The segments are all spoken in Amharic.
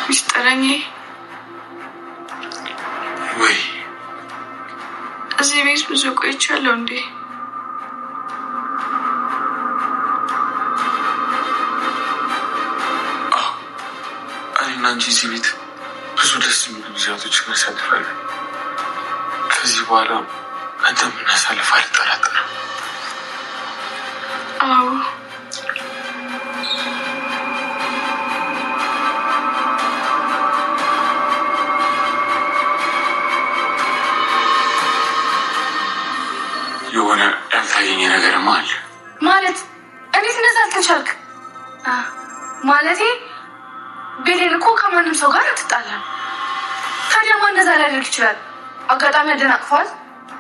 ሚስጥረኛ ወይ እዚህ ቤት ብዙ ቆይቻለሁ እንዴ? እኔና አንቺ እዚህ ቤት ብዙ ደስ የሚሉ ጊዜያቶችን እናሳልፋለን። ከዚህ በኋላ እንደምናሳልፍ አልጠራጠርም። አዎ የሆነ ያልታየኝ ነገርማ አለ። ማለት እንዴት እንደዛ አልተቻልክ? ማለቴ ቤሌን እኮ ከማንም ሰው ጋር አትጣላም። ታዲያ ማን እንደዛ ሊያደርግ ይችላል? አጋጣሚ ያደናቅፏል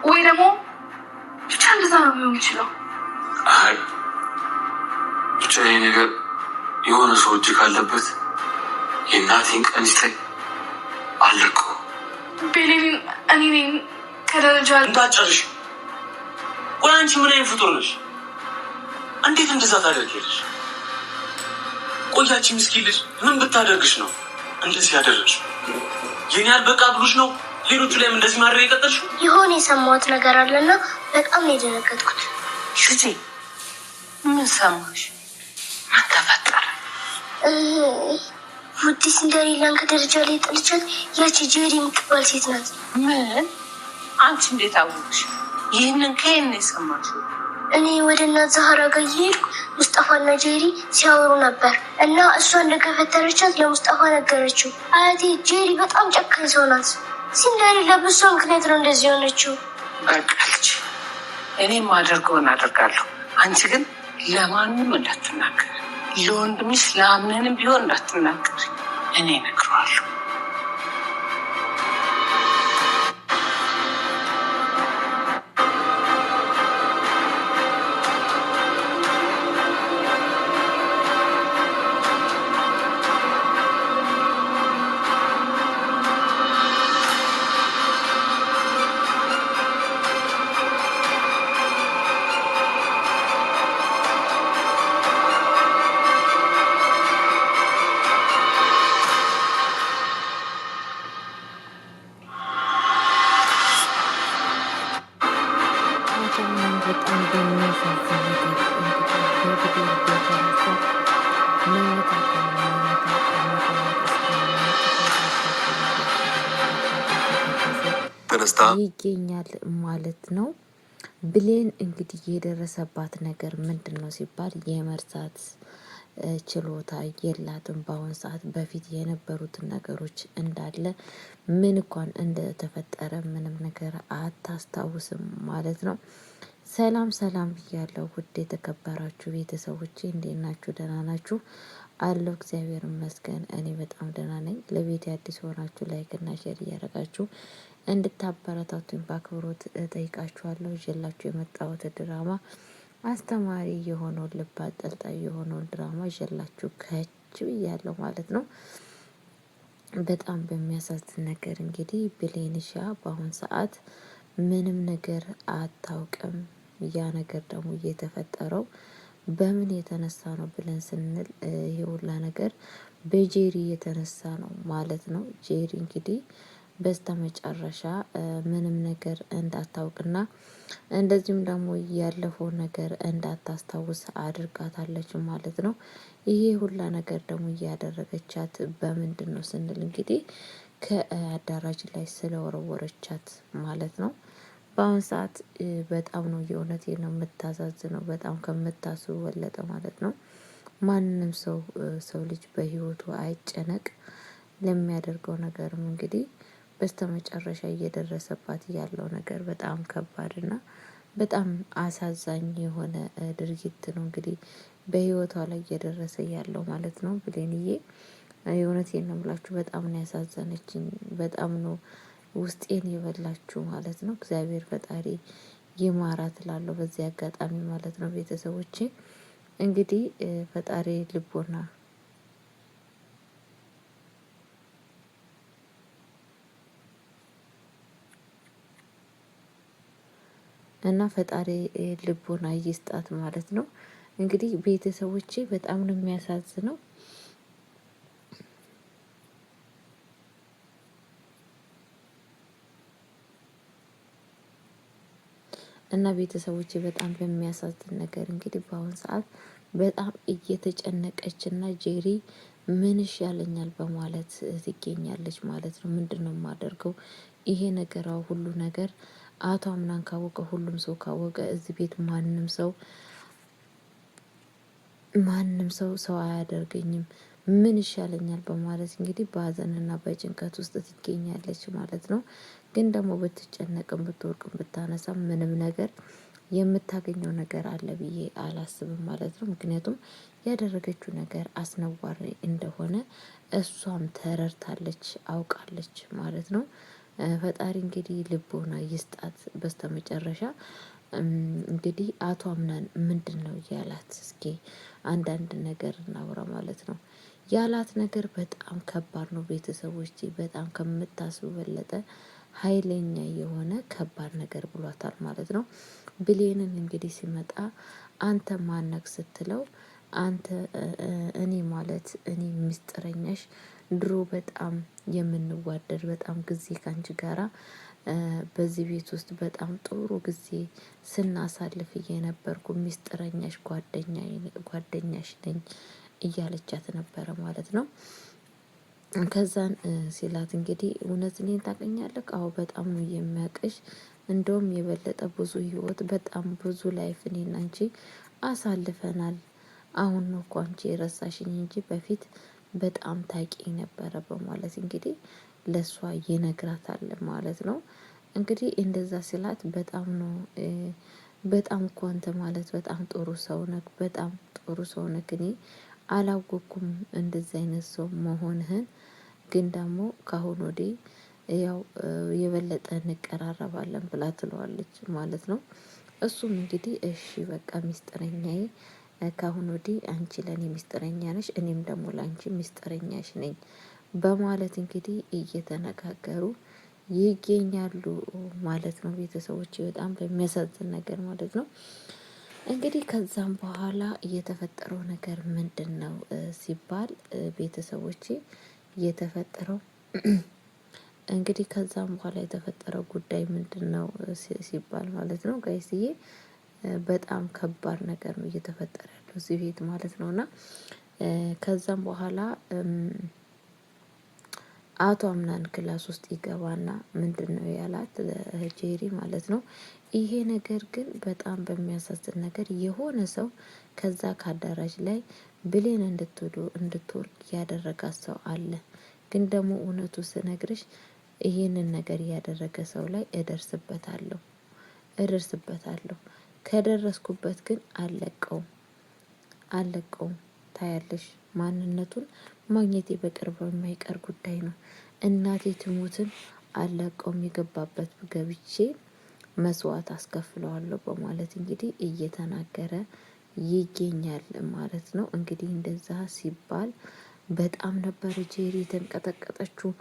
ወይ ደግሞ ብቻ እንደዛ ነው ሊሆን ይችላል። አይ ብቻ ይሄ ነገር የሆነ ሰው እጅ ካለበት የእናቴን ቀን ይስጠኝ አለቁ። ቤሌን እኔ ከደረጃ እንዳጨርሽ። ቆይ አንቺ ምን አይነት ፍጡር ነሽ? እንዴት እንደዛ ታደርጊያለሽ? ቆያቺ ምስኪን ልጅ ምን ብታደርግሽ ነው እንደዚህ ያደረግሽ? የኔ ያልበቃ ብሉሽ ነው ሌሎቹ ላይም እንደዚህ ማድረግ የቀጠልሽው? የሆነ የሰማሁት ነገር አለና በጣም ነው የደነገጥኩት። ሽቲ ምን ሰማሽ? ምን ተፈጠረ? ውዲ ሲንደሬላን ከደረጃ ላይ ጥልቻት ያቺ ጄሪ የምትባል ሴት ናት። ምን? አንቺ እንዴት አወቅሽ? ይህንን ከየት ነው የሰማሽው? እኔ ወደ እናት ዛህራ ጋር እየሄድኩ ሙስጠፋና ጄሪ ሲያወሩ ነበር እና እሷ እንደከፈተረቻት ለሙስጠፋ ነገረችው። አያቴ ጄሪ በጣም ጨካኝ ሰው ናት። ሲንደሬላ በሷ ምክንያት ነው እንደዚህ የሆነችው። በቃ ልጅ እኔም አደርገውን አደርጋለሁ። አንቺ ግን ለማንም እንዳትናገር፣ ለወንድምሽ ለአምነንም ቢሆን እንዳትናገር። እኔ እነግረዋለሁ። ይገኛል ማለት ነው። ብሌን እንግዲህ የደረሰባት ነገር ምንድን ነው ሲባል የመርሳት ችሎታ የላትም። በአሁን ሰዓት በፊት የነበሩትን ነገሮች እንዳለ ምን እንኳን እንደተፈጠረ ምንም ነገር አታስታውስም ማለት ነው። ሰላም ሰላም ብያለሁ ውድ የተከበራችሁ ቤተሰቦቼ፣ እንዴት ናችሁ? ደህና ናችሁ? አለው እግዚአብሔር ይመስገን እኔ በጣም ደህና ነኝ። ለቤት አዲስ ሆናችሁ ላይክ እና ሼር እያደረጋችሁ እንድታበረታቱኝ በአክብሮት እጠይቃችኋለሁ። ይዤላችሁ የመጣሁት ድራማ አስተማሪ የሆነውን ልብ አንጠልጣይ የሆነውን ድራማ ይዤላችሁ ከች ብያለሁ ማለት ነው። በጣም በሚያሳዝን ነገር እንግዲህ ብሌንሻ በአሁን ሰዓት ምንም ነገር አታውቅም። ያ ነገር ደግሞ እየተፈጠረው በምን የተነሳ ነው ብለን ስንል ይሄ ሁላ ነገር በጄሪ የተነሳ ነው ማለት ነው። ጄሪ እንግዲህ በስተ መጨረሻ ምንም ነገር እንዳታውቅና እንደዚሁም ደግሞ ያለፈው ነገር እንዳታስታውስ አድርጋታለች ማለት ነው። ይሄ ሁላ ነገር ደግሞ እያደረገቻት በምንድን ነው ስንል እንግዲህ ከአዳራጅ ላይ ስለወረወረቻት ማለት ነው። በአሁን ሰዓት በጣም ነው የእውነት ነው የምታሳዝነው። በጣም ከምታስቡ በለጠ ማለት ነው። ማንም ሰው ልጅ በህይወቱ አይጨነቅ። ለሚያደርገው ነገርም እንግዲህ በስተመጨረሻ እየደረሰባት ያለው ነገር በጣም ከባድና በጣም አሳዛኝ የሆነ ድርጊት ነው እንግዲህ በህይወቷ ላይ እየደረሰ ያለው ማለት ነው። ብሌንዬ የእውነቴን ነው የምላችሁ፣ በጣም ነው ያሳዘነችኝ። በጣም ነው ውስጤን የበላችሁ ማለት ነው። እግዚአብሔር ፈጣሪ ይማራት ላለው በዚህ አጋጣሚ ማለት ነው። ቤተሰቦቼ እንግዲህ ፈጣሪ ልቦና እና ፈጣሪ ልቦና ይስጣት ማለት ነው። እንግዲህ ቤተሰቦቼ በጣም ነው የሚያሳዝነው። እና ቤተሰቦቼ በጣም በሚያሳዝን ነገር እንግዲህ በአሁን ሰዓት በጣም እየተጨነቀች እና ጄሪ ምን ይሻለኛል በማለት ትገኛለች ማለት ነው። ምንድነው የማደርገው? ይሄ ነገር ሁሉ ነገር አቶ አምናን ካወቀ፣ ሁሉም ሰው ካወቀ እዚህ ቤት ማንም ሰው አያደርገኝም፣ ምን ይሻለኛል በማለት እንግዲህ በሀዘንና በጭንቀት ውስጥ ትገኛለች ማለት ነው። ግን ደግሞ ብትጨነቅም ብትወርቅም ብታነሳም ምንም ነገር የምታገኘው ነገር አለ ብዬ አላስብም ማለት ነው። ምክንያቱም ያደረገችው ነገር አስነዋሪ እንደሆነ እሷም ተረድታለች፣ አውቃለች ማለት ነው። ፈጣሪ እንግዲህ ልቦና ይስጣት። በስተመጨረሻ እንግዲህ አቶ አምናን ምንድን ነው ያላት? እስኪ አንዳንድ ነገር እናውራ ማለት ነው። ያላት ነገር በጣም ከባድ ነው ቤተሰቦች፣ በጣም ከምታስቡ በለጠ ኃይለኛ የሆነ ከባድ ነገር ብሏታል ማለት ነው። ብሌንን እንግዲህ ሲመጣ አንተ ማነክ ስትለው አንተ እኔ ምስጢረኛሽ ድሮ በጣም የምንዋደድ በጣም ጊዜ ካንቺ ጋራ በዚህ ቤት ውስጥ በጣም ጥሩ ጊዜ ስናሳልፍ የነበርኩ ምስጢረኛሽ ጓደኛሽ ነኝ እያለቻት ነበረ ማለት ነው። ከዛን ሲላት እንግዲህ እውነት እኔን ታውቀኛለህ? አዎ በጣም ነው የሚያውቅሽ። እንደውም የበለጠ ብዙ ህይወት በጣም ብዙ ላይፍ እኔና አንቺ አሳልፈናል። አሁን ነው እኮ አንቺ የረሳሽኝ እንጂ በፊት በጣም ታውቂ ነበረ በማለት እንግዲህ ለሷ ይነግራታል ማለት ነው። እንግዲህ እንደዛ ሲላት በጣም ነው በጣም እኮ አንተ ማለት በጣም ጥሩ ሰው ነህ፣ በጣም ጥሩ ሰው ነህ። እኔ አላወኩም እንደዚህ አይነት ሰው መሆንህን፣ ግን ደግሞ ካሁን ወዲህ ያው የበለጠ እንቀራረባለን ብላ ትለዋለች ማለት ነው። እሱም እንግዲህ እሺ በቃ ሚስጥረኛዬ፣ ካሁን ወዲህ አንቺ ለእኔ ሚስጥረኛ ነሽ፣ እኔም ደግሞ ለአንቺ ሚስጥረኛሽ ነኝ በማለት እንግዲህ እየተነጋገሩ ይገኛሉ ማለት ነው። ቤተሰቦች በጣም በሚያሳዝን ነገር ማለት ነው። እንግዲህ ከዛም በኋላ የተፈጠረው ነገር ምንድን ነው ሲባል ቤተሰቦቼ የተፈጠረው እንግዲህ ከዛም በኋላ የተፈጠረው ጉዳይ ምንድን ነው ሲባል ማለት ነው ጋይስዬ በጣም ከባድ ነገር ነው እየተፈጠረ ያለው እዚህ ቤት ማለት ነው። እና ከዛም በኋላ አቶ አምናን ክላስ ውስጥ ይገባና ምንድን ነው ያላት ጄሪ ማለት ነው። ይሄ ነገር ግን በጣም በሚያሳዝን ነገር የሆነ ሰው ከዛ ከአዳራሽ ላይ ብሌን እንድትወርድ ያደረጋት ሰው አለ። ግን ደግሞ እውነቱ ስነግርሽ ይሄንን ነገር ያደረገ ሰው ላይ እደርስበታለሁ። ከደረስኩበት ግን አለቀውም። ታያለሽ፣ ማንነቱን ማግኘቴ በቅርብ የማይቀር ጉዳይ ነው። እናቴ ትሙትን አለቀውም፣ የገባበት ገብቼ መስዋዕት አስከፍለዋለሁ በማለት እንግዲህ እየተናገረ ይገኛል ማለት ነው። እንግዲህ እንደዛ ሲባል በጣም ነበር ጄሪ የተንቀጠቀጠችው።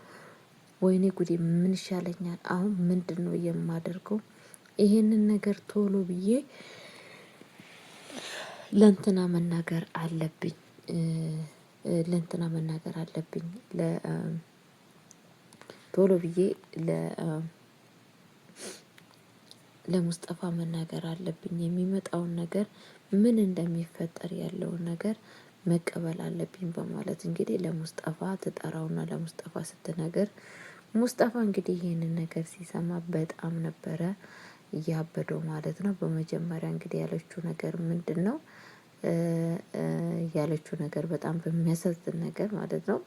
ወይኔ ጉዴ ምን ይሻለኛል አሁን? ምንድን ነው የማደርገው? ይሄንን ነገር ቶሎ ብዬ ለእንትና መናገር አለብኝ ቶሎ ብዬ ለሙስጠፋ መናገር አለብኝ። የሚመጣውን ነገር ምን እንደሚፈጠር ያለውን ነገር መቀበል አለብኝ በማለት እንግዲህ ለሙስጠፋ ትጠራውና ለሙስጠፋ ስትነግር ሙስጠፋ እንግዲህ ይህንን ነገር ሲሰማ በጣም ነበረ እያበደው ማለት ነው። በመጀመሪያ እንግዲህ ያለችው ነገር ምንድን ነው ያለችው ነገር በጣም በሚያሳዝን ነገር ማለት ነው።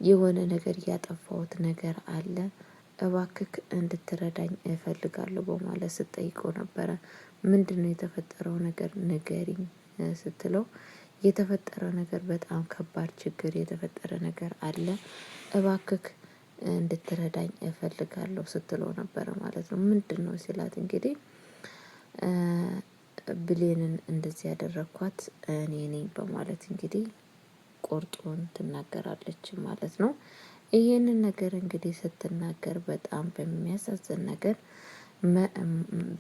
የሆነ ነገር ያጠፋሁት ነገር አለ፣ እባክክ እንድትረዳኝ እፈልጋለሁ በማለት ስትጠይቀው ነበረ። ምንድነው የተፈጠረው ነገር ንገሪኝ ስትለው የተፈጠረ ነገር በጣም ከባድ ችግር የተፈጠረ ነገር አለ፣ እባክክ እንድትረዳኝ እፈልጋለሁ ስትለው ነበረ ማለት ነው። ምንድነው ሲላት እንግዲህ ብሌንን እንደዚህ ያደረኳት እኔ ነኝ በማለት እንግዲህ ቁርጡን ትናገራለች ማለት ነው። ይሄንን ነገር እንግዲህ ስትናገር በጣም በሚያሳዝን ነገር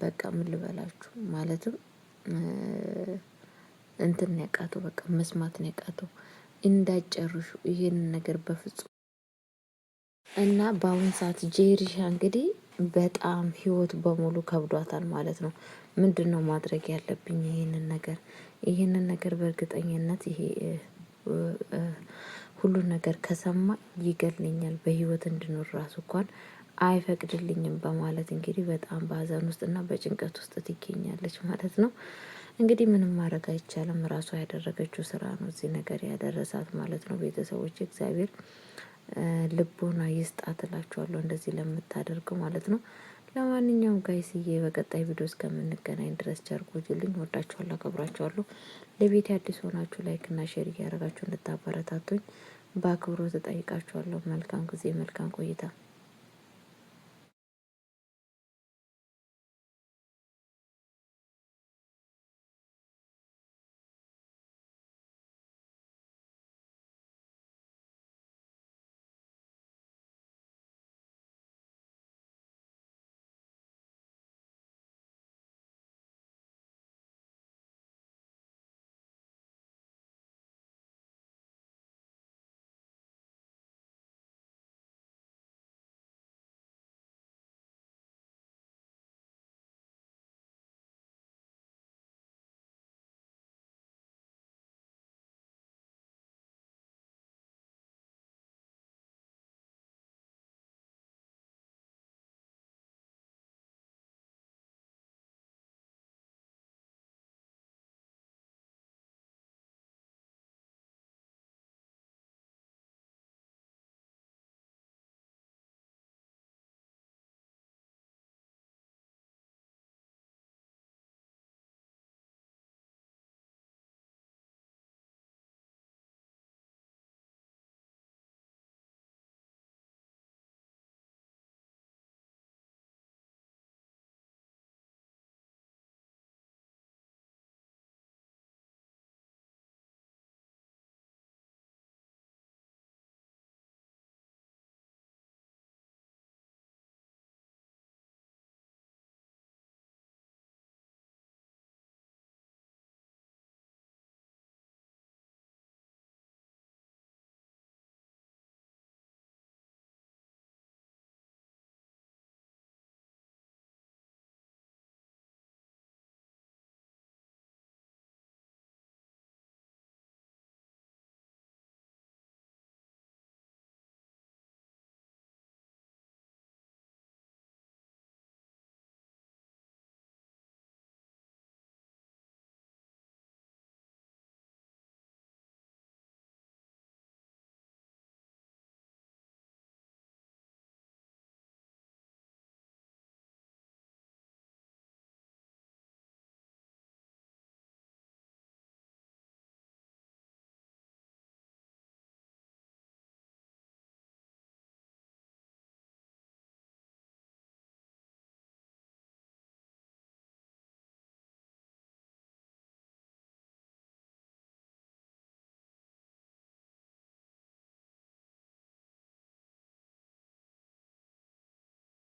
በቃ ምን ልበላችሁ ማለትም እንትን ያቃተው በቃ መስማት ነው ያቃተው። እንዳጨርሹ ይሄንን ነገር በፍጹም እና በአሁን ሰዓት ጄሪሻ እንግዲህ በጣም ህይወት በሙሉ ከብዷታል ማለት ነው። ምንድን ነው ማድረግ ያለብኝ? ይሄንን ነገር በእርግጠኝነት ይሄ ሁሉን ነገር ከሰማ ይገለኛል፣ በህይወት እንድኖር ራሱ እንኳን አይፈቅድልኝም በማለት እንግዲህ በጣም በሀዘን ውስጥና በጭንቀት ውስጥ ትገኛለች ማለት ነው። እንግዲህ ምንም ማድረግ አይቻልም። ራሷ ያደረገችው ስራ ነው እዚህ ነገር ያደረሳት ማለት ነው። ቤተሰቦች እግዚአብሔር ልቦና ይስጣት እላችኋለሁ፣ እንደዚህ ለምታደርገው ማለት ነው። ለማንኛውም ጋይስዬ በቀጣይ ቪዲዮ እስከምንገናኝ ድረስ ቸር ቆዩልኝ። ወዳችኋለሁ፣ አከብራችኋለሁ። ለቤት አዲስ ሆናችሁ ላይክ እና ሼር እያደረጋችሁ እንድታበረታቱኝ በአክብሮት እጠይቃችኋለሁ። መልካም ጊዜ፣ መልካም ቆይታ